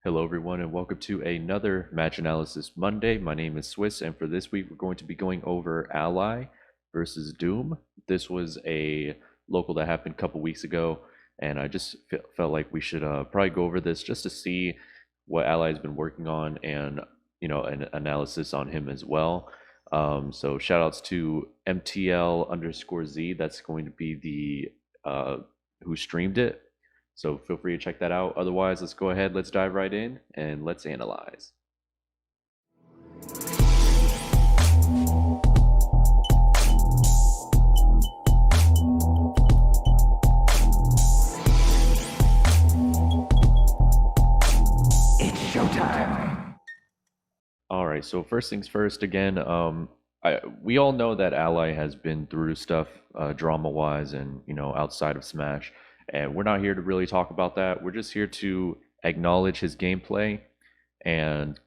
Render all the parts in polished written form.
Hello, everyone, and welcome to another Match Analysis Monday. My name is Swiss, and for this week, we're going to be going over Ally versus Doom. This was a local that happened a couple weeks ago, and I just felt like we should probably go over this just to see what Ally has been working on and, an analysis on him as well. So, shout outs to MTL_Z. That's going to be the who streamed it. So feel free to check that out. Otherwise, let's go ahead, let's dive right in, and let's analyze. It's showtime. All right, so first things first, again, we all know that Ally has been through stuff drama-wise and, outside of Smash. And we're not here to really talk about that. We're just here to acknowledge his gameplay and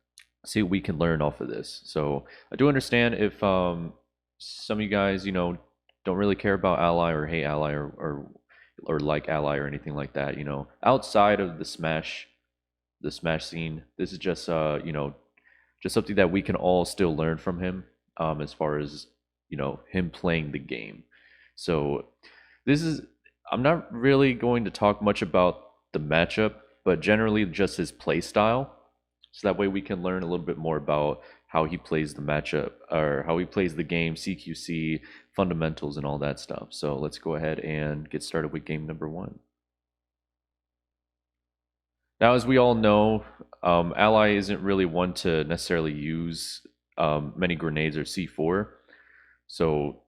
see what we can learn off of this. So I do understand if some of you guys, don't really care about Ally or hate Ally or like Ally or anything like that. Outside of the Smash scene, this is just just something that we can all still learn from him as far as him playing the game. So this is I'm not really going to talk much about the matchup, but generally just his play style. So that way we can learn a little bit more about how he plays the matchup or how he plays the game, CQC, fundamentals, and all that stuff. So let's go ahead and get started with game number one. Now, as we all know, Ally isn't really one to necessarily use many grenades or C4. So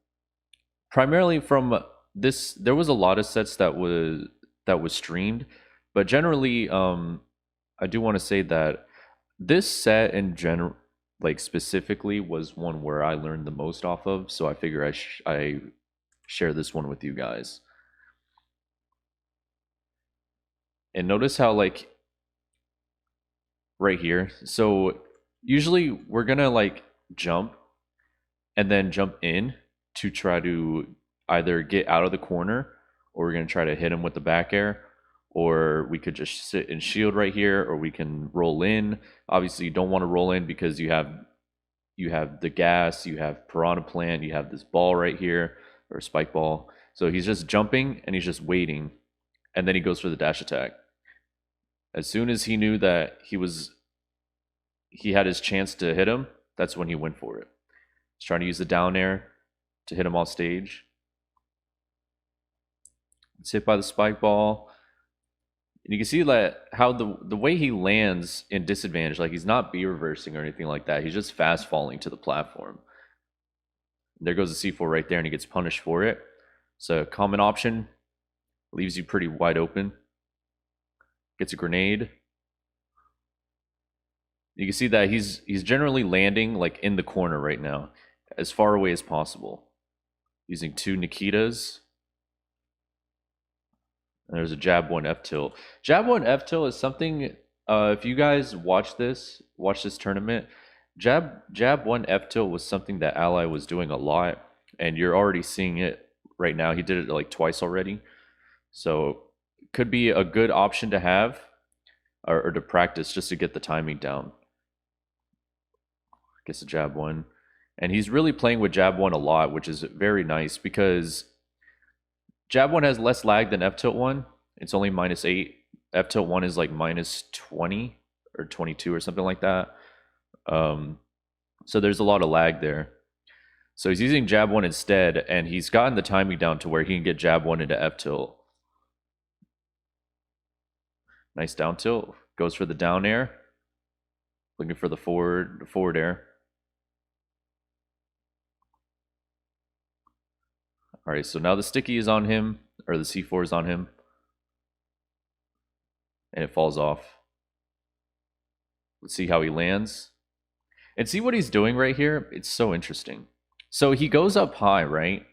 primarily from this, there was a lot of sets that was streamed, but generally, I do want to say that this set in general, like specifically, was one where I learned the most off of. So I figure I share this one with you guys. And notice how like right here. So usually we're gonna like jump and then jump in to try to either get out of the corner, or we're going to try to hit him with the back air, or we could just sit and shield right here, or we can roll in. Obviously, you don't want to roll in because you have the gas, you have Piranha Plant, you have this ball right here, or spike ball. So he's just jumping and he's just waiting, and then he goes for the dash attack. As soon as he knew that he had his chance to hit him, that's when he went for it. He's trying to use the down air to hit him off stage. It's hit by the spike ball. And you can see that how the way he lands in disadvantage, like he's not B reversing or anything like that. He's just fast falling to the platform. There goes the C4 right there, and he gets punished for it. So common option, leaves you pretty wide open. Gets a grenade. You can see that he's generally landing like in the corner right now, as far away as possible. Using two Nikitas. And there's a jab one F tilt. Jab one F tilt is something. If you guys watch this tournament, jab one F tilt was something that Ally was doing a lot, and you're already seeing it right now. He did it like twice already, so could be a good option to have or to practice just to get the timing down. Gets a jab one, and he's really playing with jab one a lot, which is very nice because jab one has less lag than F tilt one. It's only -8. F tilt one is like -20 or 22 or something like that. So there's a lot of lag there. So he's using jab one instead, and he's gotten the timing down to where he can get jab one into F tilt. Nice down tilt. Goes for the down air. Looking for the forward air. All right, so now the sticky is on him, or the C4 is on him, and it falls off. Let's see how he lands. And see what he's doing right here? It's so interesting. So he goes up high, right?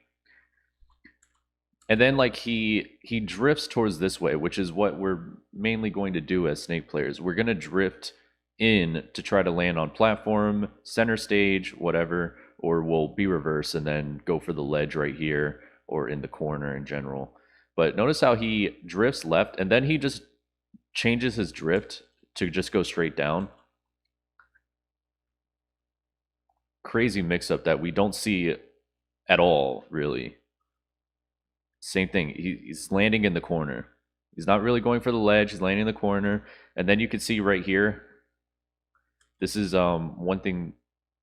And then like he drifts towards this way, which is what we're mainly going to do as Snake players. We're going to drift in to try to land on platform, center stage, whatever, or we'll be reverse and then go for the ledge right here or in the corner in general. But notice how he drifts left, and then he just changes his drift to just go straight down. Crazy mix up that we don't see at all, really. Same thing. He's landing in the corner. He's not really going for the ledge. He's landing in the corner. And then you can see right here, this is one thing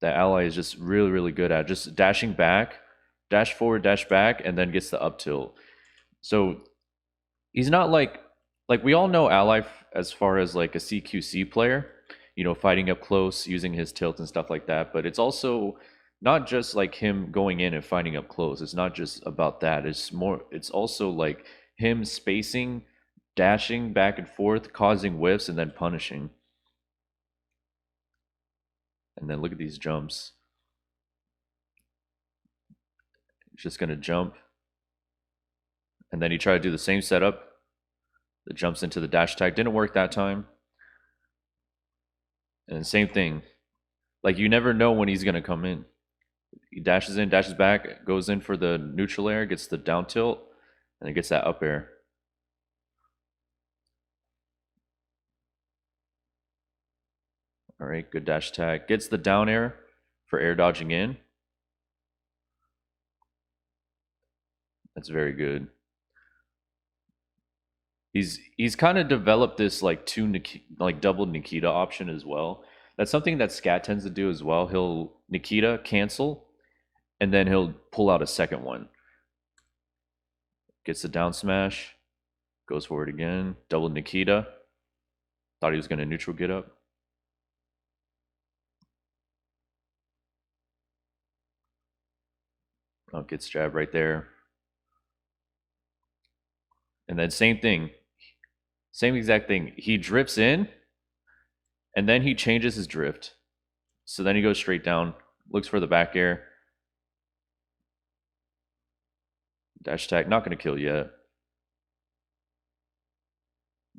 that Ally is just really, really good at. Just dashing back, dash forward, dash back, and then gets the up tilt. So he's not like we all know Ally as far as like a CQC player, fighting up close, using his tilt and stuff like that. But it's also not just like him going in and fighting up close. It's not just about that. It's also like him spacing, dashing back and forth, causing whiffs, and then punishing. And then look at these jumps. He's just gonna jump. And then he tried to do the same setup. The jumps into the dash tag. Didn't work that time. And same thing. Like you never know when he's gonna come in. He dashes in, dashes back, goes in for the neutral air, gets the down tilt, and then gets that up air. All right, good dash tag. Gets the down air for air dodging in. That's very good. He's kind of developed this like double Nikita option as well. That's something that Scat tends to do as well. He'll Nikita cancel, and then he'll pull out a second one. Gets the down smash, goes forward again, double Nikita. Thought he was going to neutral get up. Oh, gets jab right there. And then same thing. Same exact thing. He drifts in, and then he changes his drift. So then he goes straight down, looks for the back air. Dash attack, not going to kill yet.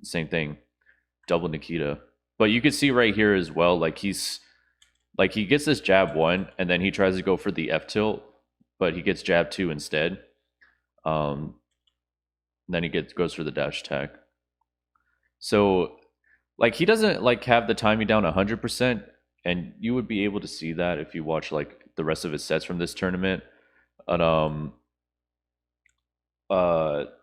Same thing. Double Nikita. But you can see right here as well, like he gets this jab one, and then he tries to go for the F tilt, but he gets jab two instead. Then he goes for the dash attack. So like he doesn't like have the timing down 100%, and you would be able to see that if you watch like the rest of his sets from this tournament. But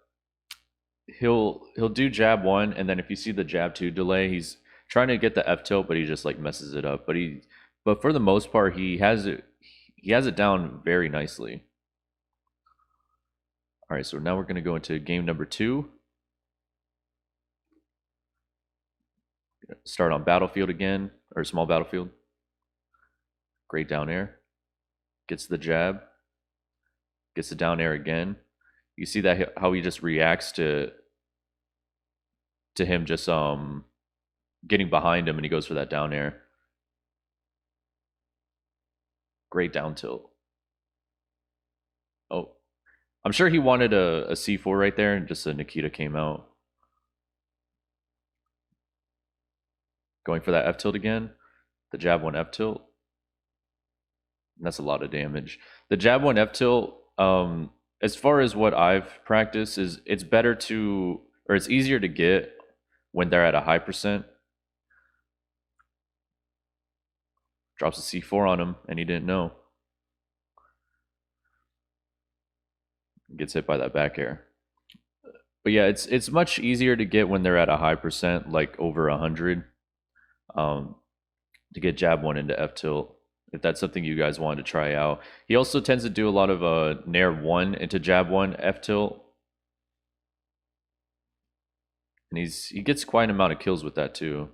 he'll do jab one, and then if you see the jab two delay, he's trying to get the F tilt, but he just like messes it up. But for the most part, he has it down very nicely. All right, so now we're gonna go into game number 2. Start on battlefield again, or small battlefield. Great down air. Gets the jab. Gets the down air again. You see that how he just reacts to him just getting behind him, and he goes for that down air. Great down tilt. Oh, I'm sure he wanted a C4 right there, and just a Nikita came out. Going for that F tilt again. The jab one F tilt. And that's a lot of damage. The jab one F tilt, as far as what I've practiced, is it's better to, or it's easier to get when they're at a high percent. Drops a C4 on him, and he didn't know. Gets hit by that back air. But yeah, it's much easier to get when they're at a high percent, like over 100, to get jab one into F tilt, if that's something you guys wanted to try out. He also tends to do a lot of Nair 1 into jab 1 F tilt. And he gets quite an amount of kills with that too.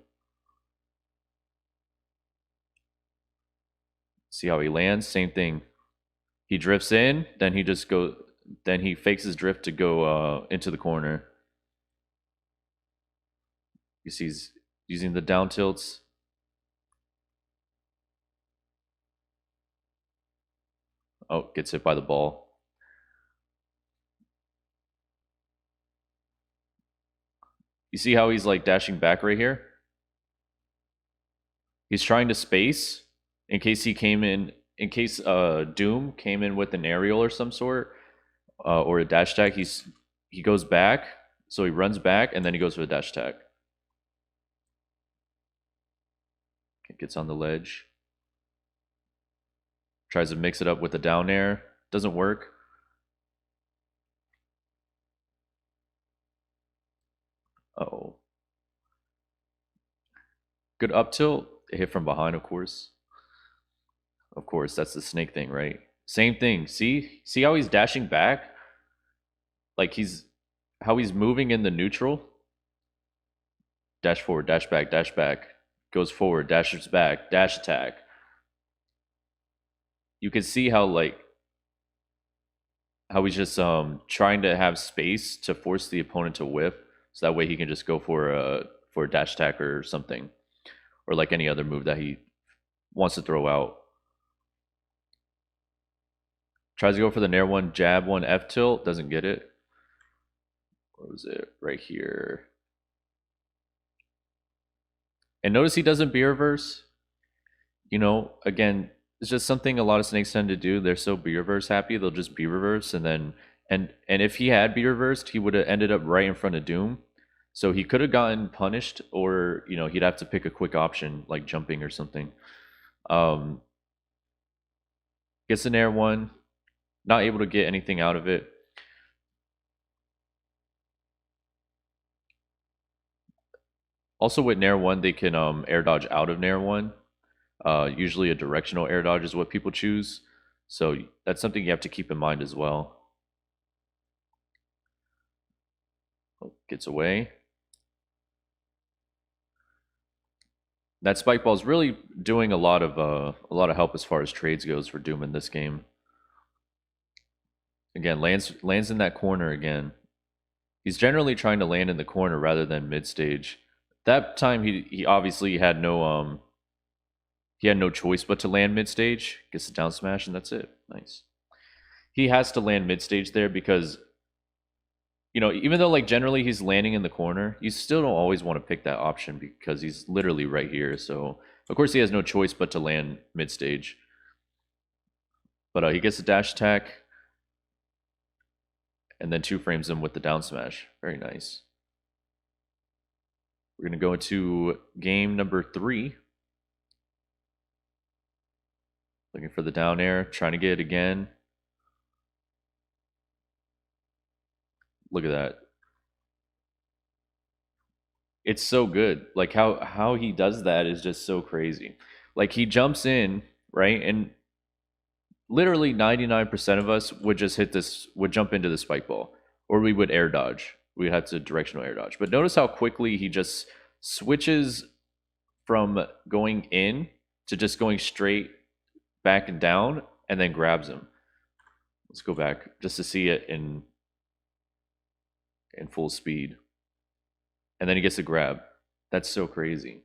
See how he lands? Same thing. He drifts in, then he fakes his drift to go into the corner. You see he's using the down tilts. Oh, gets hit by the ball. You see how he's like dashing back right here? He's trying to space in case Doom came in with an aerial or some sort, or a dash attack. He goes back, so he runs back, and then he goes for the dash attack. gets on the ledge. Tries to mix it up with the down air. Doesn't work. Uh-oh. Good up tilt. Hit from behind, of course. Of course, that's the snake thing, right? Same thing. See how he's dashing back? Like how he's moving in the neutral. Dash forward, dash back. Goes forward, dashes back, dash attack. You can see how he's just trying to have space to force the opponent to whiff, so that way he can just go for a dash attack or something, or like any other move that he wants to throw out. Tries to go for the nair one, jab one, F tilt, doesn't get it. What was it? Right here. And notice he doesn't B reverse. You know, again, it's just something a lot of snakes tend to do. They're so B reverse happy, they'll just B reverse, and then and if he had B reversed, he would have ended up right in front of Doom. So he could have gotten punished, or he'd have to pick a quick option like jumping or something. Um, Gets an air one, not able to get anything out of it. Also with Nair 1, they can air dodge out of Nair 1. Usually a directional air dodge is what people choose. So that's something you have to keep in mind as well. Oh, gets away. That spike ball is really doing a lot of help as far as trades goes for Doom in this game. Again, lands in that corner again. He's generally trying to land in the corner rather than mid stage. That time he obviously had no choice but to land mid stage. Gets the down smash and that's it. Nice. He has to land mid stage there because even though like generally he's landing in the corner, you still don't always want to pick that option because he's literally right here. So of course he has no choice but to land mid stage. But he gets a dash attack and then two frames him with the down smash. Very nice. We're gonna go into game number 3. Looking for the down air, trying to get it again. Look at that. It's so good. Like how he does that is just so crazy. Like he jumps in, right? And literally 99% of us would jump into the spike ball, or we would air dodge. We'd have to directional air dodge. But notice how quickly he just switches from going in to just going straight back and down and then grabs him. Let's go back just to see it in full speed. And then he gets a grab. That's so crazy.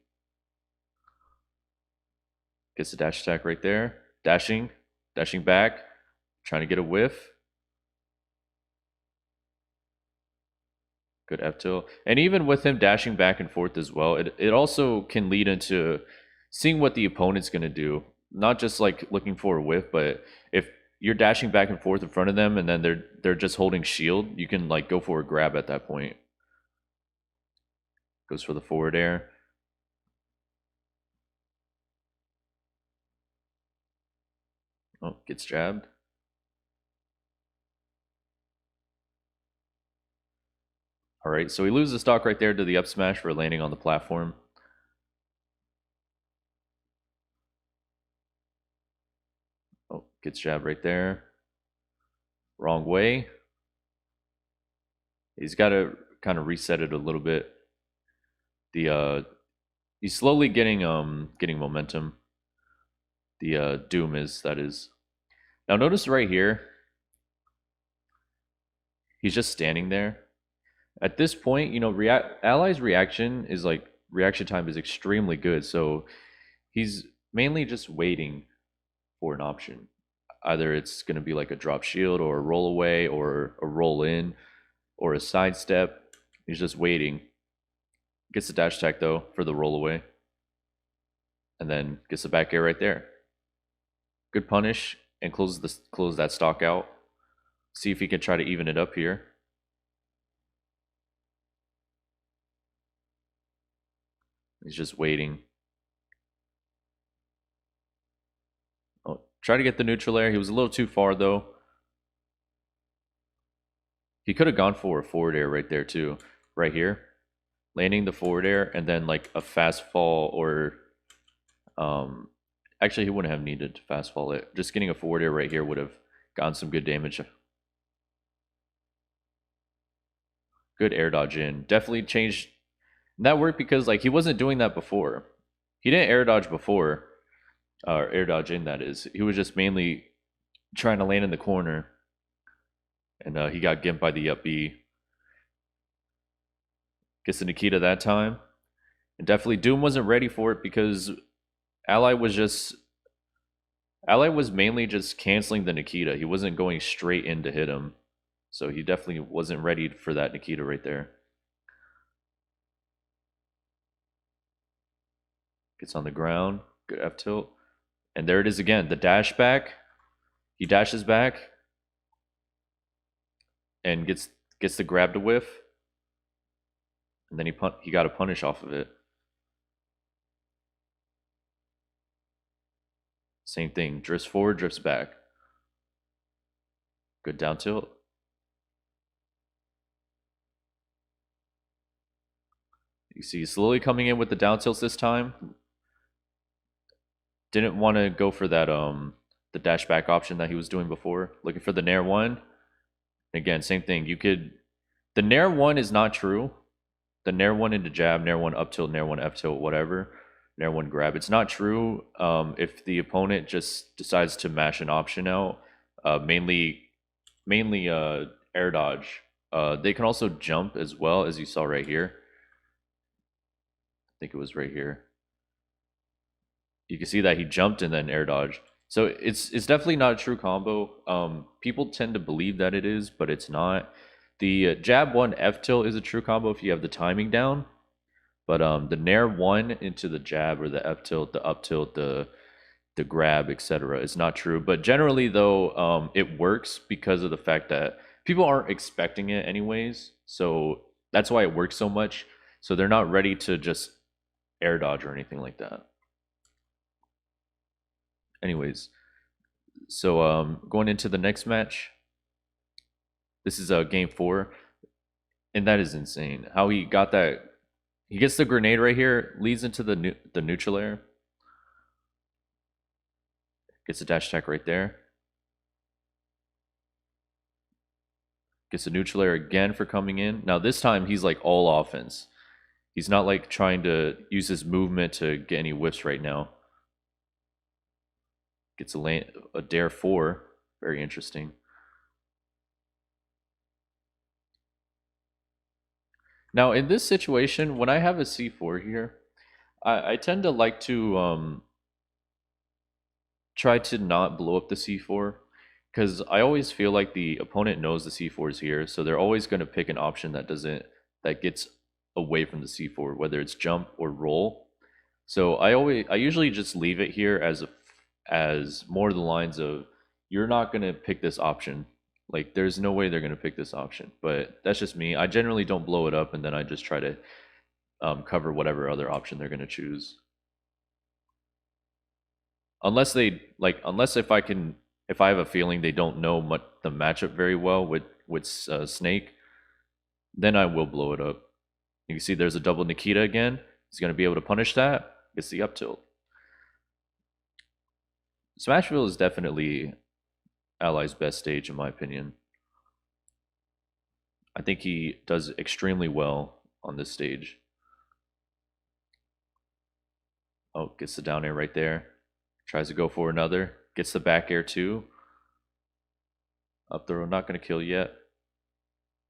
Gets a dash attack right there. Dashing back, trying to get a whiff. Good F tilt. And even with him dashing back and forth as well, it also can lead into seeing what the opponent's going to do. Not just like looking for a whiff, but if you're dashing back and forth in front of them and then they're just holding shield, you can like go for a grab at that point. Goes for the forward air. Oh, gets jabbed. All right, so he loses the stock right there to the up smash for landing on the platform. Oh, gets jabbed right there. Wrong way. He's got to kind of reset it a little bit. He's slowly getting momentum. The Doom is, that is. Now notice right here, he's just standing there. At this point, Ally's reaction time is extremely good. So he's mainly just waiting for an option. Either it's going to be like a drop shield or a roll away or a roll in or a sidestep. He's just waiting. Gets the dash attack though for the roll away. And then gets the back air right there. Good punish and close that stock out. See if he can try to even it up here. He's just waiting. Try to get the neutral air. He was a little too far though. He could have gone for a forward air right there too. Right here. Landing the forward air and then like a fast fall or um actually he wouldn't have needed to fast fall it. Just getting a forward air right here would have gotten some good damage. Good air dodge in. Definitely changed. That worked because like he wasn't doing that before. He didn't air dodge before, or air dodge in that is. He was just mainly trying to land in the corner, and he got gimped by the up B. Gets the Nikita that time, and definitely Doom wasn't ready for it because Ally was just Ally was mainly just canceling the Nikita. He wasn't going straight in to hit him, so he definitely wasn't ready for that Nikita right there. Gets on the ground, good F tilt, and there it is again. The dash back. He dashes back and gets the grab to whiff, and then he got a punish off of it. Same thing, drifts forward, drifts back. Good down tilt. You see slowly coming in with the down tilts this time. Didn't want to go for that the dash back option that he was doing before. Looking for the Nair 1. Again, same thing. The Nair 1 is not true. The Nair 1 into jab, Nair 1 up tilt, Nair 1 F tilt, whatever. Nair 1 grab. It's not true if the opponent just decides to mash an option out. Mainly air dodge. They can also jump as well, as you saw right here. I think it was right here. You can see that he jumped and then air dodge. So it's definitely not a true combo. People tend to believe that it is, but it's not. The jab 1 F tilt is a true combo if you have the timing down. But the Nair 1 into the jab or the F tilt, the up tilt, the grab, etc. is not true. But generally, though, it works because of the fact that people aren't expecting it anyways. So that's why it works so much. So they're not ready to just air dodge or anything like that. Anyways, so going into the next match, this is game 4, and that is insane. How he got that. He gets the grenade right here, leads into the neutral air. Gets a dash attack right there. Gets a neutral air again for coming in. Now this time he's like all offense. He's not like trying to use his movement to get any whiffs right now. Gets a dare 4. Very interesting. Now in this situation, when I have a C4 here, I tend to like to try to not blow up the C4 because I always feel like the opponent knows the C4 is here, so they're always going to pick an option that gets away from the C4, whether it's jump or roll. So I usually just leave it here as more the lines of you're not going to pick this option. Like there's no way they're going to pick this option. But that's just me. I generally don't blow it up, and then I just try to cover whatever other option they're going to choose. Unless if I have a feeling they don't know the matchup very well with Snake, then I will blow it up. You can see there's a double Nikita again. He's going to be able to punish that. Gets the up tilt. Smashville is definitely Ally's best stage in my opinion. I think he does extremely well on this stage. Oh, gets the down air right there. Tries to go for another. Gets the back air too. Up throw, not going to kill yet.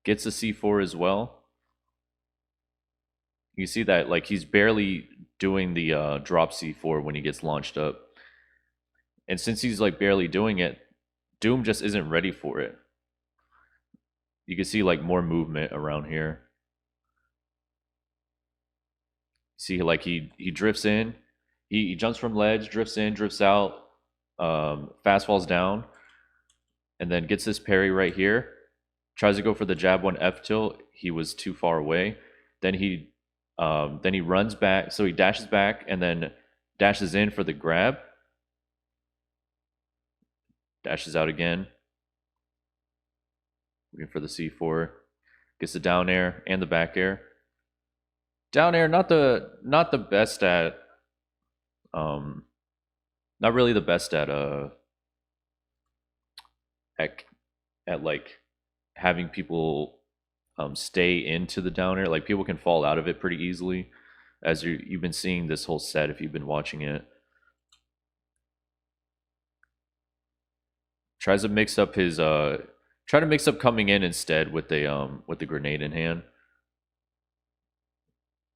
Gets the C4 as well. You see that like he's barely doing the drop C4 when he gets launched up. And since he's like barely doing it, Doom just isn't ready for it. You can see like more movement around here. See like he drifts in. He jumps from ledge, drifts in, drifts out, fast falls down, and then gets this parry right here. Tries to go for the jab 1 F tilt. He was too far away. Then he runs back. So he dashes back and then dashes in for the grab. Dashes out again. Looking for the C4. Gets the down air and the back air. Down air, not the best at um not really the best at at like having people stay into the down air. Like people can fall out of it pretty easily, as you've been seeing this whole set if you've been watching it. Tries to mix up his try to mix up coming in instead with the grenade in hand.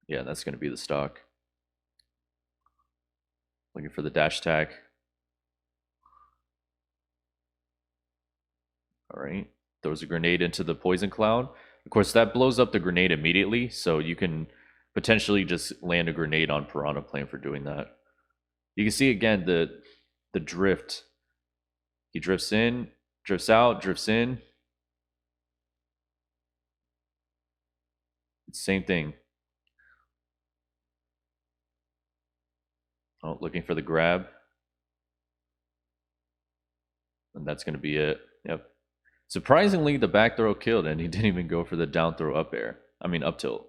Yeah, that's gonna be the stock. Looking for the dash attack. All right. Throws a grenade into the poison cloud. Of course, that blows up the grenade immediately, so you can potentially just land a grenade on Piranha Plant for doing that. You can see again the drift. He drifts in, drifts out, drifts in. Same thing. Oh, looking for the grab. And that's going to be it. Yep. Surprisingly, the back throw killed, and he didn't even go for the down throw up air. I mean, up tilt.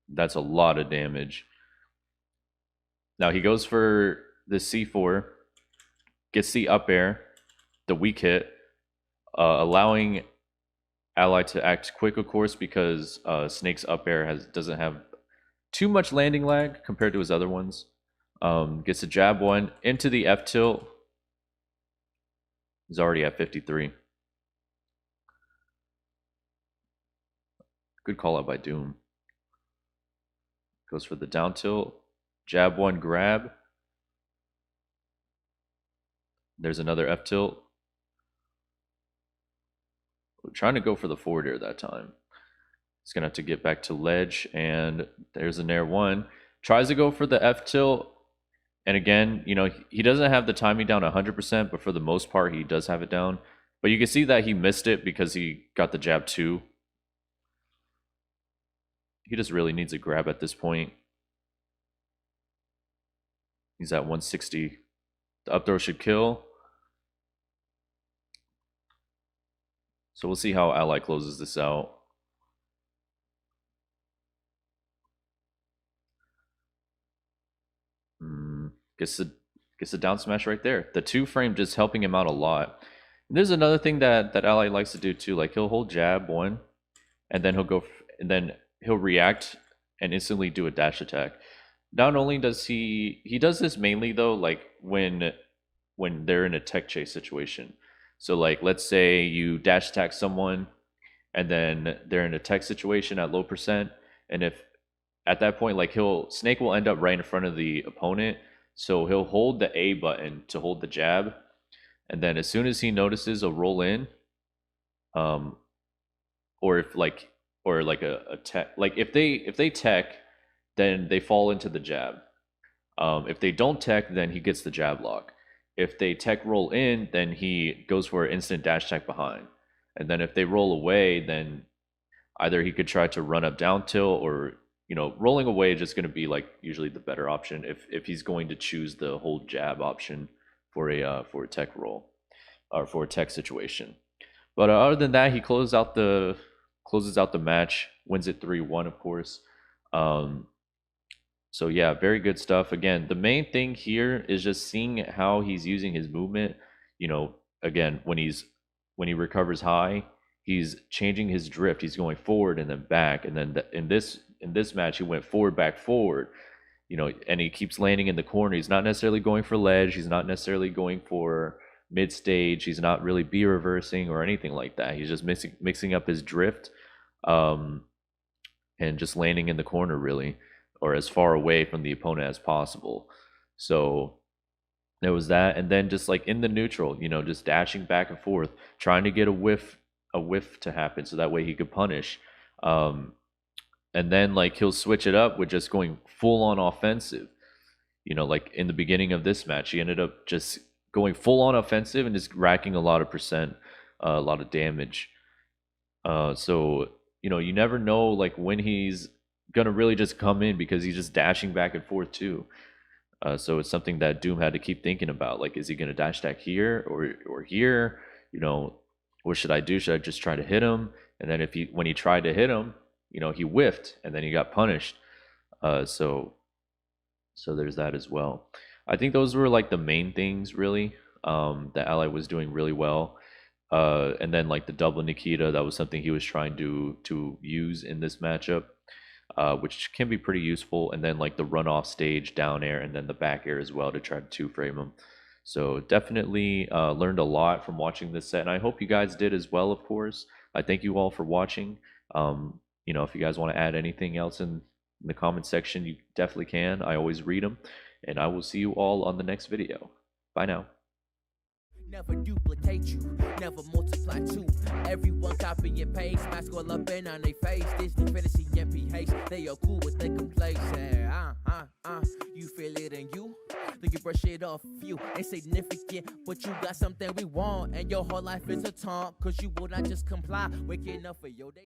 That's a lot of damage. Now he goes for the C4, gets the up air, the weak hit, allowing Ally to act quick, of course, because Snake's up air doesn't have too much landing lag compared to his other ones. Gets a jab one into the F tilt. He's already at 53. Good call out by Doom. Goes for the down tilt. Jab one grab. There's another F tilt. We're trying to go for the forward air that time. He's going to have to get back to ledge, and there's a Nair 1. Tries to go for the F tilt, and again, you know, he doesn't have the timing down 100%, but for the most part, he does have it down. But you can see that he missed it because he got the jab 2. He just really needs a grab at this point. He's at 160. The up throw should kill. So we'll see how Ally closes this out. Gets the down smash right there. The 2-frame just helping him out a lot. And there's another thing that Ally likes to do too. Like he'll hold jab 1, and then he'll react and instantly do a dash attack. Not only does he does this mainly though, like when they're in a tech chase situation. So like let's say you dash attack someone, and then they're in a tech situation at low percent, and if at that point like Snake will end up right in front of the opponent, so he'll hold the A button to hold the jab, and then as soon as he notices a roll in, um, or if like a tech, like if they tech, then they fall into the jab. If they don't tech, then he gets the jab lock. If they tech roll in, then he goes for an instant dash attack behind. And then if they roll away, then either he could try to run up down tilt, or rolling away is just going to be like usually the better option if he's going to choose the hold jab option for a tech roll or for a tech situation. But other than that, he closes out the match, wins it 3-1, of course. So yeah, very good stuff. Again, the main thing here is just seeing how he's using his movement. Again, when he recovers high, he's changing his drift. He's going forward and then back, and then in this match, he went forward, back, forward. And he keeps landing in the corner. He's not necessarily going for ledge. He's not necessarily going for mid stage. He's not really B reversing or anything like that. He's just mixing up his drift, and just landing in the corner really, or as far away from the opponent as possible. So there was that, and then just like in the neutral, just dashing back and forth, trying to get a whiff to happen, so that way he could punish. And then like he'll switch it up with just going full on offensive. Like in the beginning of this match, he ended up just going full on offensive and just racking a lot of percent, a lot of damage. So you never know like when he's gonna really just come in, because he's just dashing back and forth too. So it's something that Doom had to keep thinking about. Like, is he going to dash attack here or here? You know, what should I do? Should I just try to hit him? And then when he tried to hit him, he whiffed and then he got punished. So there's that as well. I think those were like the main things really. That Ally was doing really well. And then like the double Nikita, that was something he was trying to use in this matchup, which can be pretty useful. And then like the runoff stage down air and then the back air as well to try to two frame him. So definitely learned a lot from watching this set, and I hope you guys did as well. Of course, I thank you all for watching. If you guys want to add anything else in the comment section, you definitely can. I always read them, and I will see you all on the next video. Bye now. Never duplicate you, never multiply two. Everyone copy and paste, mask all up in on their face. Disney fantasy MPH, they are cool with their complaints. You feel it in you, then you brush it off you. Insignificant, but you got something we want, and your whole life is a taunt, cause you will not just comply. Waking up for your day.